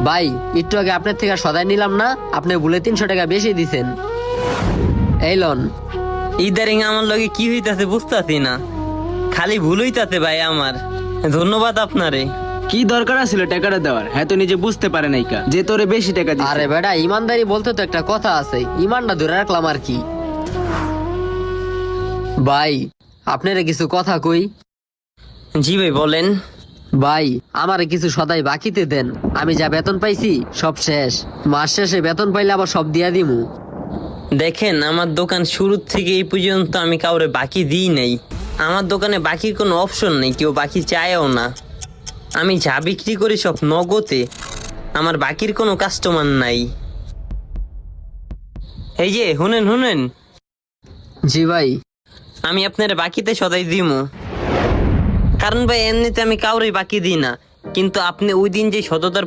ভাই একটু আগে আপনার থেকে সদাই নিলাম না, আপনি ভুলে 300 টাকা বেশি দিছেন। এই লন। ইদারিং আমার লগে কি হইতাছে বুঝতাছি না, খালি ভুল হইতাছে ভাই আমার। ধন্যবাদ আপনারে। কি দরকার ছিল টাকাটা দেওয়ার? হ্যাঁ তো নিজে বুঝতে পারে নাই কা যে তোরে বেশি টাকা দিছে। আরে বেটা, ইমানদারি বলতে তো একটা কথা আছে, ইমানটা ধরে রাখলাম আর কি। ভাই আপনারে কিছু কথা কই। জি ভাই বলেন। ভাই আমারে কিছু সদাই বাকিতে দেন, আমি যা বেতন পাইছি সব শেষ। মাস শেষে বেতন পাইলে আবার সব দিয়া দিমু। দেখেন, আমার দোকান শুরু থেকে এই পর্যন্ত আমি কাউরে বাকি দিই নাই। আমার দোকানে বাকির কোনো অপশন নেই, কেউ বাকি চায়ও না। আমি যা বিক্রি করি সব নগদে, আমার বাকির কোনো কাস্টমার নাই। এই যে শুনেন, জি ভাই। আমি আপনার বাকিতে সদাই দিমু, কারণ ভাই এমনিতে আমি কাউরে বাকি দিই না। কিন্তু আপনি ওই দিন যে সততার